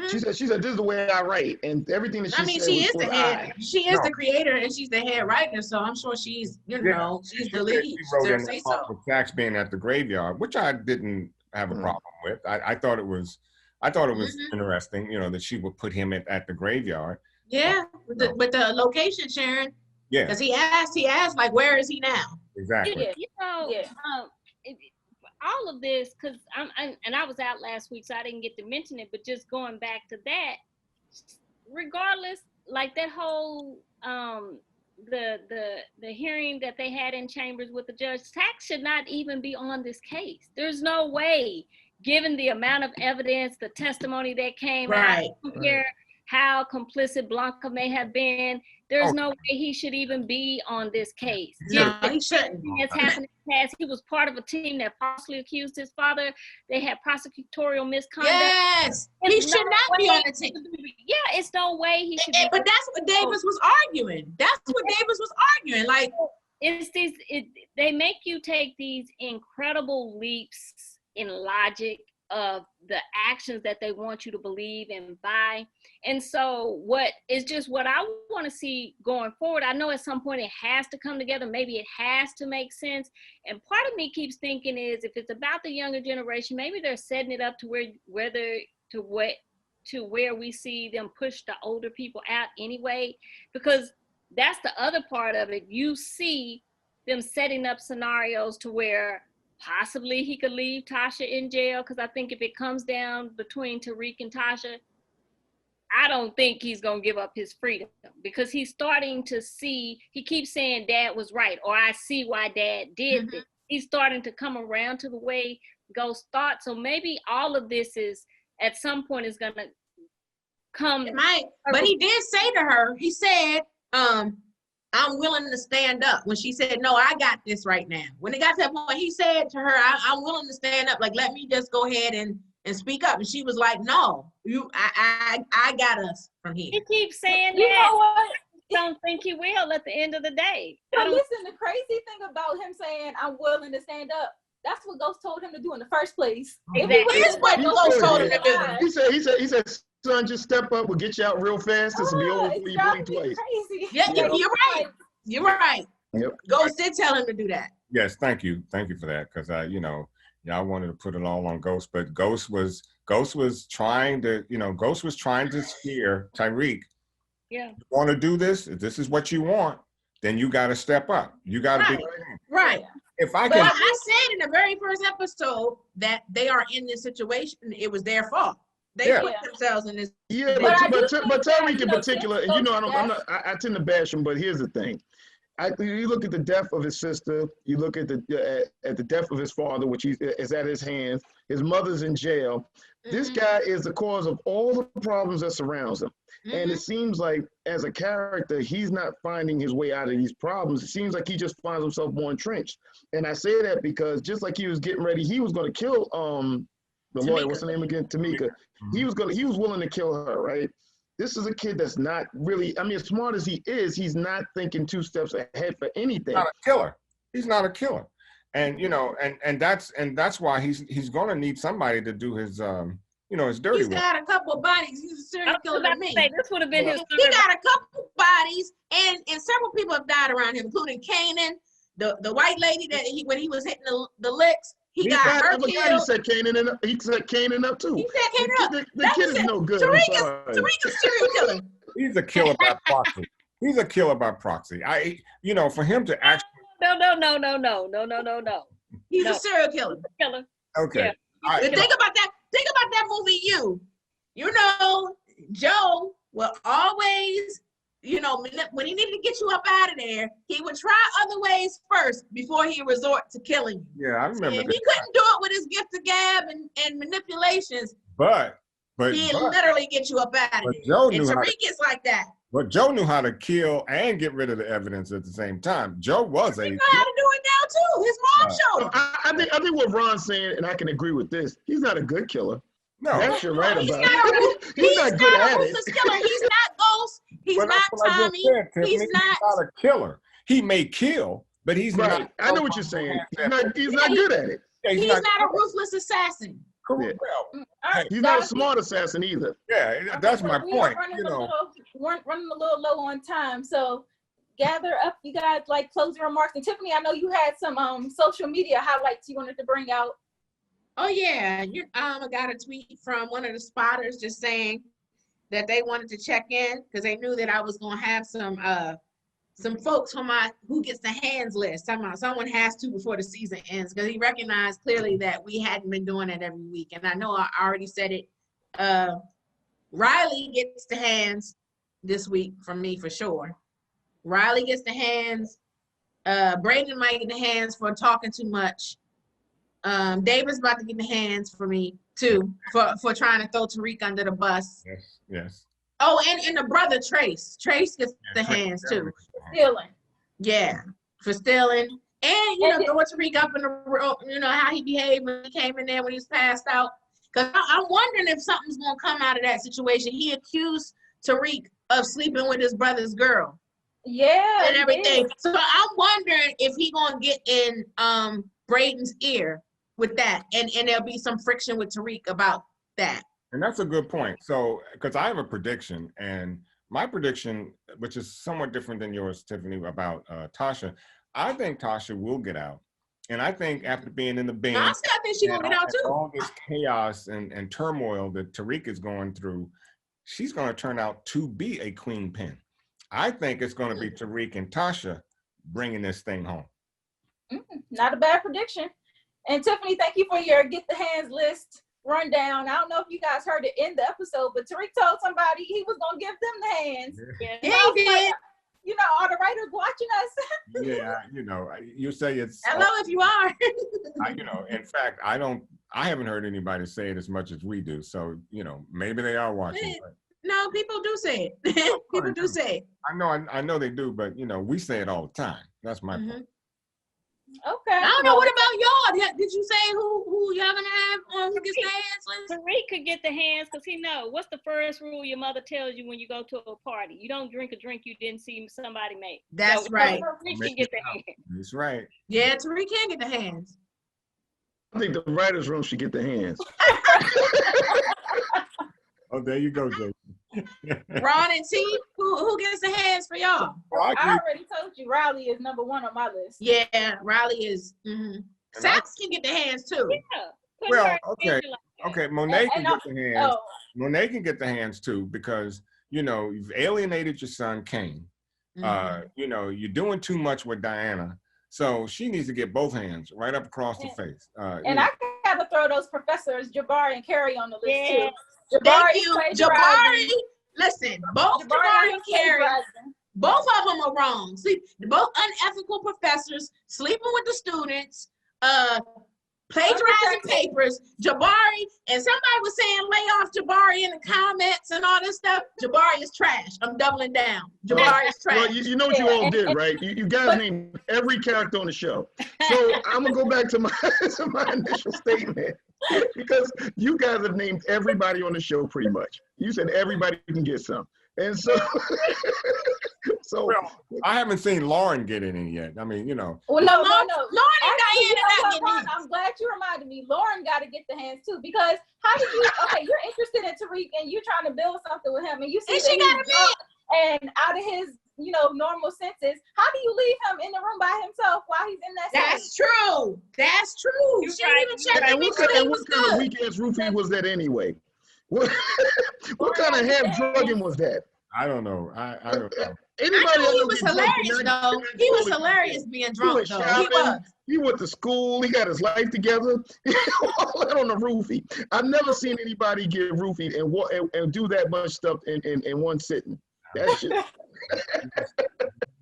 Speaker 5: She said this is the way I write, and everything that she said.
Speaker 3: She is the head. She is the creator, and she's the head writer. So I'm sure she's, you know, she's the lead.
Speaker 4: She wrote in that part with Sax being at the graveyard, which I didn't have a problem with. I thought it was interesting, you know, that she would put him at the graveyard.
Speaker 3: Yeah, with the location sharing.
Speaker 4: Yeah,
Speaker 3: because he asked like, where is he now?
Speaker 4: Exactly.
Speaker 2: Yeah, you know, all of this, because I was out last week, so I didn't get to mention it, but just going back to that, regardless, like that whole the hearing that they had in chambers with the judge, Sax should not even be on this case. There's no way, given the amount of evidence, the testimony that came out, I don't care how complicit Blanca may have been, there's no way he should even be on this case.
Speaker 3: No, he shouldn't.
Speaker 2: Has happened in the past. He was part of a team that falsely accused his father. They had prosecutorial misconduct.
Speaker 3: Yes, he should not be on the team.
Speaker 2: Yeah, it's no way he should be.
Speaker 3: But that's what Davis was arguing. Like,
Speaker 2: it's these. They make you take these incredible leaps in logic of the actions that they want you to believe and buy. And so what I want to see going forward, I know at some point it has to come together. Maybe it has to make sense. And part of me keeps thinking is, if it's about the younger generation, maybe they're setting it up to where we see them push the older people out anyway, because that's the other part of it. You see them setting up scenarios to where possibly he could leave Tasha in jail, because I think if it comes down between Tariq and Tasha, I don't think he's going to give up his freedom, because he's starting to see, he keeps saying Dad was right, or I see why Dad did this. He's starting to come around to the way Ghost thought. So maybe all of this is, at some point, is going to come.
Speaker 3: It might, but he did say to her, he said, I'm willing to stand up. When she said, no, I got this right now. When it got to that point, he said to her, I'm willing to stand up. Like, let me just go ahead and speak up. And she was like, no, I got us from here.
Speaker 2: He keeps saying that. You know what? Don't think he will at the end of the day.
Speaker 1: But listen, the crazy thing about him saying, I'm willing to stand up, that's what Ghost told him to do in the first place.
Speaker 2: Exactly.
Speaker 3: It is what Ghost told him to do.
Speaker 5: He said, son, just step up. We'll get you out real fast. This will be over before you blink twice.
Speaker 1: Crazy.
Speaker 3: Yeah, you're right. You're right. Yep. Ghost did tell him to do that.
Speaker 4: Yes, thank you for that, because I wanted to put it all on Ghost, but Ghost was trying to steer Tariq.
Speaker 2: Yeah.
Speaker 4: You want to do this? If this is what you want, then you got to step up. You got to be
Speaker 3: right.
Speaker 4: If I
Speaker 3: but
Speaker 4: can,
Speaker 3: I said in the very first episode that they are in this situation. It was their fault. They put themselves in this.
Speaker 5: Yeah, but Tariq in particular, and I tend to bash him, but here's the thing. You look at the death of his sister, you look at the death of his father, which is at his hands. His mother's in jail. This guy is the cause of all the problems that surrounds him. And it seems like, as a character, he's not finding his way out of these problems. It seems like he just finds himself more entrenched. And I say that because just like he was getting ready, he was going to kill the lawyer, what's her name again? Tamika. He was willing to kill her, right? This is a kid that's not really, as smart as he is, he's not thinking 2 steps ahead for anything.
Speaker 4: He's not a killer. And and that's why he's gonna need somebody to do his his dirty work.
Speaker 3: He's got a couple of bodies. He's a serial killer to me.
Speaker 2: This would have been his.
Speaker 3: He got a couple of bodies, and several people have died around him, including Kanan. the white lady that when he was hitting the licks, he got her killed.
Speaker 5: He said Kanan up. He said Kanan up too.
Speaker 3: He said Kanan up.
Speaker 5: The kid is no good.
Speaker 3: Tariq is serial killer.
Speaker 4: He's a killer by proxy. He's a killer by proxy. For him to actually.
Speaker 2: No.
Speaker 3: He's a serial killer.
Speaker 2: Killer.
Speaker 4: Okay.
Speaker 3: Yeah. Think about that. Think about that movie. You know, Joe will always, when he needed to get you up out of there, he would try other ways first before he resort to killing you.
Speaker 4: Yeah, I remember.
Speaker 3: And he couldn't do it with his gift of gab and manipulations.
Speaker 4: But
Speaker 3: he'd literally get you up out of there.
Speaker 4: Joe
Speaker 3: and Tariq is like that.
Speaker 4: But Joe knew how to kill and get rid of the evidence at the same time. Joe was
Speaker 3: He know how to do it now too. His mom showed him.
Speaker 5: I think what Ron's saying, and I can agree with this, he's not a good killer.
Speaker 4: No.
Speaker 5: That's you're right
Speaker 3: he's
Speaker 5: about
Speaker 3: it. He's not good at it. Killer. He's not Ghost. He's not Tommy. He's not
Speaker 4: a killer. He may kill, but he's not.
Speaker 5: I know what you're saying. He's not good at it.
Speaker 3: Yeah, he's not a ruthless assassin.
Speaker 4: Correct.
Speaker 5: Yeah. He's not a smart assassin either.
Speaker 4: Yeah, that's my point.
Speaker 1: Running a little low on time, so gather up, you guys, like closing remarks. And Tiffany, I know you had some social media highlights you wanted to bring out.
Speaker 3: Oh yeah, I got a tweet from one of the spotters just saying that they wanted to check in because they knew that I was gonna have some folks from my who gets the hands list. Someone has to before the season ends because he recognized clearly that we hadn't been doing it every week. And I know I already said it. Riley gets the hands this week from me for sure. Riley gets the hands. Brayden might get the hands for talking too much. David's about to get the hands for me too for trying to throw Tariq under the bus.
Speaker 4: Yes.
Speaker 3: Oh, and the brother Trace gets the hands too.
Speaker 1: Stealing.
Speaker 3: Yeah, for stealing. And throwing Tariq up in the room, how he behaved when he came in there when he was passed out. Because I'm wondering if something's gonna come out of that situation. He accused Tariq of sleeping with his brother's girl.
Speaker 1: Yeah.
Speaker 3: And everything. So I'm wondering if he gonna get in Brayden's ear with that, and there'll be some friction with Tariq about that.
Speaker 4: And that's a good point. So, because I have a prediction, and my prediction, which is somewhat different than yours, Tiffany, about Tasha, I think Tasha will get out. And I think after being in the bin,
Speaker 3: I think she's gonna get out too.
Speaker 4: All this chaos and turmoil that Tariq is going through, she's going to turn out to be a queen pin. I think it's going to be Tariq and Tasha bringing this thing home.
Speaker 1: Not a bad prediction. And Tiffany, thank you for your get the hands list rundown. I don't know if you guys heard it in the episode, but Tariq told somebody he was gonna give them the hands.
Speaker 3: Yeah, he did.
Speaker 1: Are the writers watching us?
Speaker 4: Yeah, you say it's.
Speaker 3: Hello, if you are.
Speaker 4: In fact, I haven't heard anybody say it as much as we do. So, maybe they are watching. But
Speaker 3: no, people do say it. People do say it.
Speaker 4: I know they do, but we say it all the time. That's my point.
Speaker 1: Okay.
Speaker 3: I don't know. What about y'all? Did you say who y'all gonna have on who gets the hands?
Speaker 2: Tariq could get the hands because he know what's the first rule your mother tells you when you go to a party. You don't drink a drink you didn't see somebody make.
Speaker 3: That's right.
Speaker 2: Tariq can get the hands.
Speaker 4: That's right.
Speaker 3: Yeah, Tariq can get the hands.
Speaker 5: I think the writer's room should get the hands.
Speaker 4: Oh, there you go, Jason.
Speaker 3: Ron and T, who gets the hands for y'all?
Speaker 1: I already told you Riley is number one on my list.
Speaker 3: Yeah, Riley is. Sax can get the hands too.
Speaker 2: Yeah.
Speaker 4: Well, okay. Monet can get the hands. Monet can get the hands too because you've alienated your son Kane. You're doing too much with Diana, so she needs to get both hands right up across the face.
Speaker 1: And I gotta throw those professors Jabari and Carrie on the list too.
Speaker 3: Thank you, Jabari. Listen, both Jabari and Carrie, both of them are wrong. See, both unethical professors sleeping with the students, plagiarizing papers. Jabari, and somebody was saying lay off Jabari in the comments and all this stuff. Jabari is trash. I'm doubling down. Jabari is trash.
Speaker 5: Well, you know what you all did, right? You guys named every character on the show. So I'm gonna go back to my initial statement. Because you guys have named everybody on the show pretty much. You said everybody can get some. And so,
Speaker 4: well, I haven't seen Lauren get any yet. I mean,
Speaker 1: Well, no. Lauren
Speaker 3: and Diana got
Speaker 1: I'm glad you reminded me. Lauren got to get the hands too because how do you? Okay, you're interested in Tariq and you're trying to build something with him, and you see
Speaker 3: and she got a man.
Speaker 1: And out of his, normal senses, how do you leave him in the room by himself while he's in that?
Speaker 3: That's true. That's true.
Speaker 2: You're
Speaker 3: She
Speaker 2: right.
Speaker 3: didn't even check
Speaker 5: And what kind of weak-ass roofie was that anyway? What kind of half drugging was that?
Speaker 4: I don't know. I don't know.
Speaker 3: Anybody he was hilarious though. He was hilarious being drunk though. He was.
Speaker 5: He went to school. He got his life together. All that on the roofie. I've never seen anybody get roofied and do that much stuff in one sitting. That shit.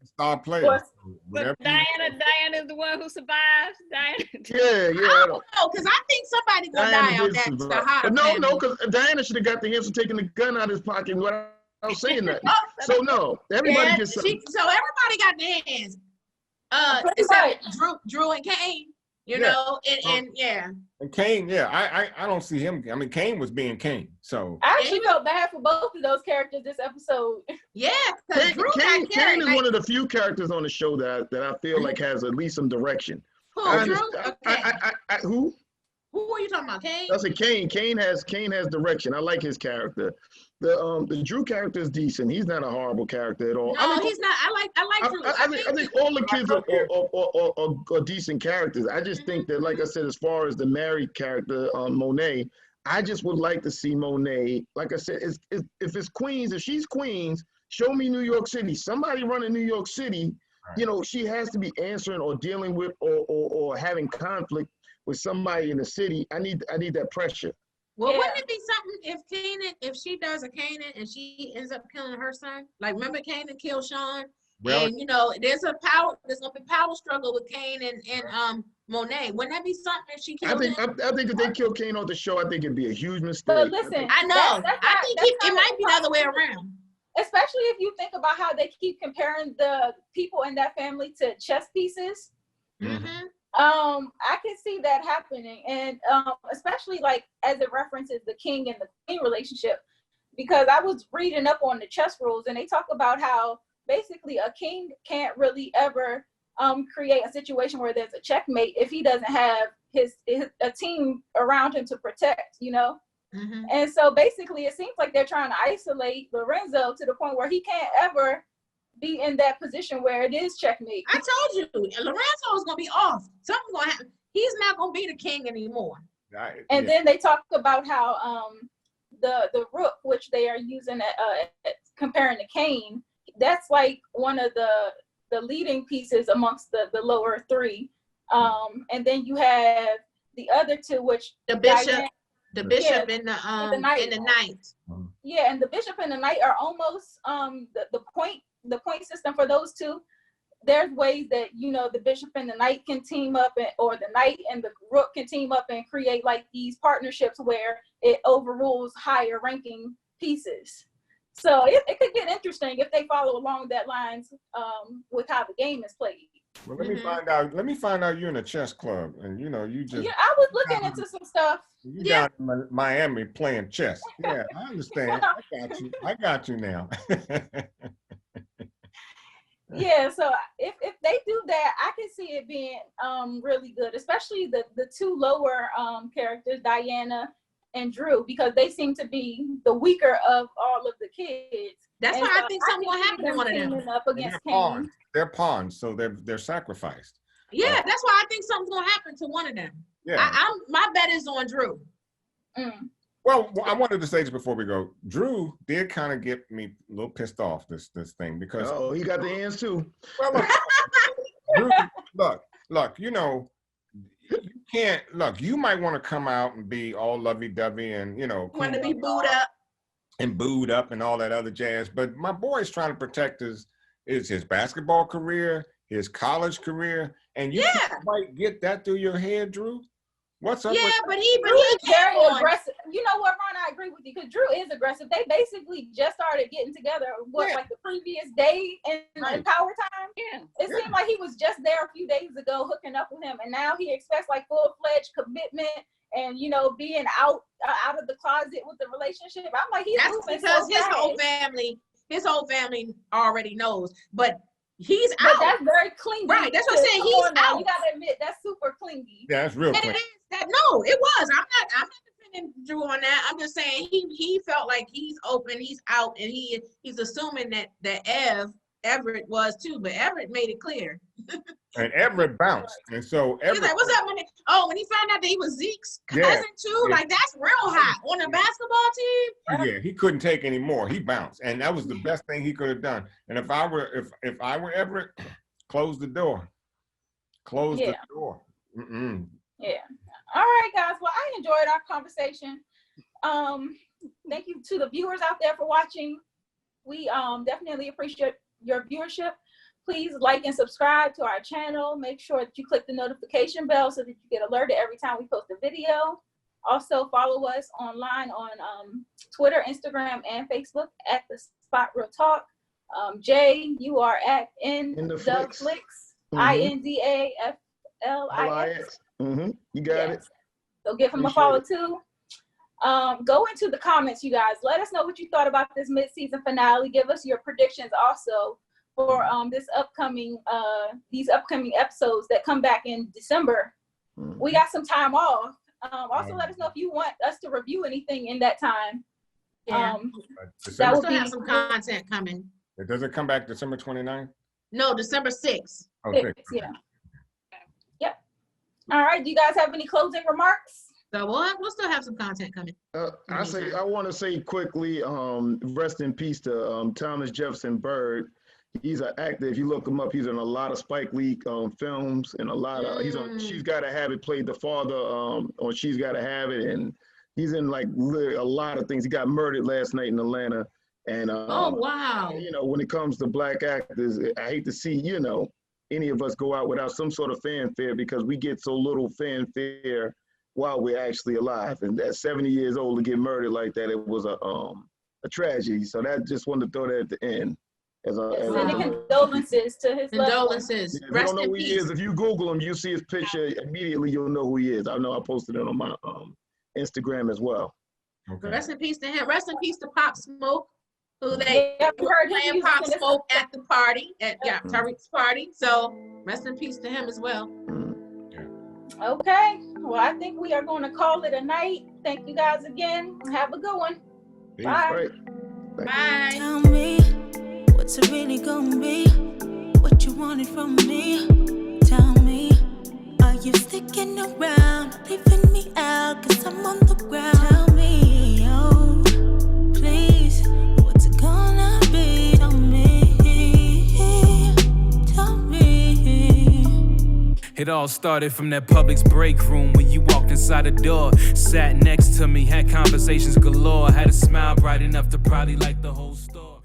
Speaker 4: Star player.
Speaker 2: But Diana's the one who survives. Diana.
Speaker 5: Yeah.
Speaker 3: I don't know, because I think somebody gonna die out that Tejada family. No, because Diana should have got the answer taking the gun out of his pocket without saying that. So no, everybody gets something. So everybody got their hands. Except Drew and Kane. You know, and
Speaker 4: And Kane, I don't see him. I mean, Kane was being Kane. So
Speaker 1: I actually felt bad for both of those characters this episode.
Speaker 3: Yeah,
Speaker 5: Kane is one of the few characters on the show that I feel like has at least some direction.
Speaker 3: Who? Drew?
Speaker 5: Who?
Speaker 3: Who are you talking about? Kane?
Speaker 5: I said Kane. Kane has direction. I like his character. The Drew character is decent. He's not a horrible character at all.
Speaker 3: No, he's not. I like Drew.
Speaker 5: I think all the kids are decent characters. I just think that, like I said, as far as the married character, Monet, I just would like to see Monet. Like I said, if it's Queens, if she's Queens, show me New York City. Somebody running New York City, she has to be answering or dealing with or having conflict with somebody in the city. I need that pressure.
Speaker 3: Well, wouldn't it be something if she does a Kanan and she ends up killing her son? Like, remember Kanan killed Sean? Well, and there's gonna be power struggle with Kane and Monet. Wouldn't that be something if she killed him?
Speaker 5: I think if they kill Kane off the show, I think it'd be a huge mistake.
Speaker 1: But listen,
Speaker 3: I know. I think it might be the other way around.
Speaker 1: Especially if you think about how they keep comparing the people in that family to chess pieces.
Speaker 3: Mm-hmm.
Speaker 1: I can see that happening, and especially like as it references the king and the queen relationship, because I was reading up on the chess rules, and they talk about how basically a king can't really ever create a situation where there's a checkmate if he doesn't have a team around him to protect,
Speaker 3: Mm-hmm.
Speaker 1: And so basically it seems like they're trying to isolate Lorenzo to the point where he can't ever be in that position where it is checkmate.
Speaker 3: I told you, Lorenzo is gonna be off. Something's gonna happen. He's not gonna be the king anymore.
Speaker 4: Right.
Speaker 1: And then they talk about how the rook, which they are using comparing to Cain, that's like one of the leading pieces amongst the lower three. And then you have the other two, which
Speaker 3: the bishop and the knight.
Speaker 1: Yeah, and the bishop and the knight are almost the point system for those two. There's ways that the bishop and the knight can team up, or the knight and the rook can team up and create like these partnerships where it overrules higher ranking pieces. So it could get interesting if they follow along that lines with how the game is played.
Speaker 4: Well, let me find out. Let me find out you're in a chess club, and you just.
Speaker 1: Yeah, I was looking into some stuff.
Speaker 4: You down in Miami playing chess. Yeah, I understand. I got you now.
Speaker 1: Yeah, so if they do that, I can see it being really good, especially the two lower characters, Diana and Drew, because they seem to be the weaker of all of the kids.
Speaker 3: That's why I think something will happen to one of them.
Speaker 1: Up against Kane.
Speaker 4: They're pawns, so they're sacrificed.
Speaker 3: Yeah, that's why I think something's gonna happen to one of them. Yeah, my bet is on Drew.
Speaker 1: Mm.
Speaker 4: Well, I wanted to say this before we go. Drew did kind of get me a little pissed off this thing because
Speaker 5: he got the hands too.
Speaker 4: Well, Drew, look, you can't look. You might want to come out and be all lovey-dovey and
Speaker 3: want to be booed up
Speaker 4: and all that other jazz. But my boy's trying to protect his basketball career, his college career, and you can't quite get that through your head, Drew. What's up?
Speaker 3: Yeah, but he
Speaker 1: is very aggressive. You know what, Ron? I agree with you because Drew is aggressive. They basically just started getting together. Like the previous day in Power Time?
Speaker 2: Yeah.
Speaker 1: It seemed like he was just there a few days ago hooking up with him, and now he expects like full-fledged commitment and being out of the closet with the relationship. I'm like, he's moving
Speaker 3: because
Speaker 1: so
Speaker 3: his whole family already knows, but he's
Speaker 1: out.
Speaker 3: But
Speaker 1: that's very clingy.
Speaker 3: Right. That's what I'm saying. He's out.
Speaker 1: You gotta admit that's super clingy.
Speaker 4: Yeah, that's real clingy.
Speaker 3: No, it was. I'm not defending Drew on that. I'm just saying he felt like he's open, he's out, and he's assuming that Ev Everett was too, but Everett made it clear.
Speaker 4: And Everett bounced. And so Everett,
Speaker 3: he's like, what's up? When he found out that he was Zeke's cousin too, like that's real hot on a basketball team.
Speaker 4: Yeah, he couldn't take any more. He bounced. And that was the best thing he could have done. And if I were Everett, close the door. Close the door. Mm-mm.
Speaker 1: Yeah. All right, guys. Well, I enjoyed our conversation. Thank you to the viewers out there for watching. We definitely appreciate your viewership. Please like and subscribe to our channel. Make sure that you click the notification bell so that you get alerted every time we post a video. Also, follow us online on Twitter, Instagram, and Facebook at The Spot Real Talk. Jay, you are at Indaflix, INDAFLIX.
Speaker 5: You got it.
Speaker 1: So give him a follow too. Go into the comments, you guys. Let us know what you thought about this mid-season finale. Give us your predictions also for these upcoming episodes that come back in December. We got some time off. Also, let us know if you want us to review anything in that time.
Speaker 3: Yeah.
Speaker 1: That will
Speaker 3: have some content coming.
Speaker 4: It doesn't come back December 29th?
Speaker 3: No, December 6th.
Speaker 4: Oh, 6th.
Speaker 1: Yeah. Yep. All right. Do you guys have any closing remarks?
Speaker 3: So we'll still have some content coming.
Speaker 5: I want to say quickly, rest in peace to Thomas Jefferson Bird. He's an actor. If you look him up, he's in a lot of Spike Lee films and a lot of. He's on She's Gotta Have It. Played the father on She's Gotta Have It, and he's in like a lot of things. He got murdered last night in Atlanta, and
Speaker 3: oh wow.
Speaker 5: You know, when it comes to black actors, I hate to see any of us go out without some sort of fanfare because we get so little fanfare while we're actually alive. And at 70 years old to get murdered like that, it was a tragedy. So that just wanted to throw that at the end.
Speaker 1: Condolences to his
Speaker 3: condolences.
Speaker 5: If you don't know who he is, if you Google him, you see his picture, immediately you'll know who he is. I know I posted it on my Instagram as well.
Speaker 3: Okay. Rest in peace to him. Rest in peace to Pop Smoke, who they heard playing Pop Smoke at the party, at Tariq's party. So rest in peace to him as well.
Speaker 1: Okay. Well, I think we are going to call it a night. Thank you guys again. Have a good one. Bye.
Speaker 3: Bye.
Speaker 6: Tell me, what's it really gonna be? What you wanted from me? Tell me, are you sticking around, leaving me out? 'Cause I'm on the ground. Tell me, oh, please, what's it gonna be? Tell me, tell me.
Speaker 7: It all started from that Publix break room when you walked inside the door. Sat next to me, had conversations galore. Had a smile bright enough to probably light the whole store.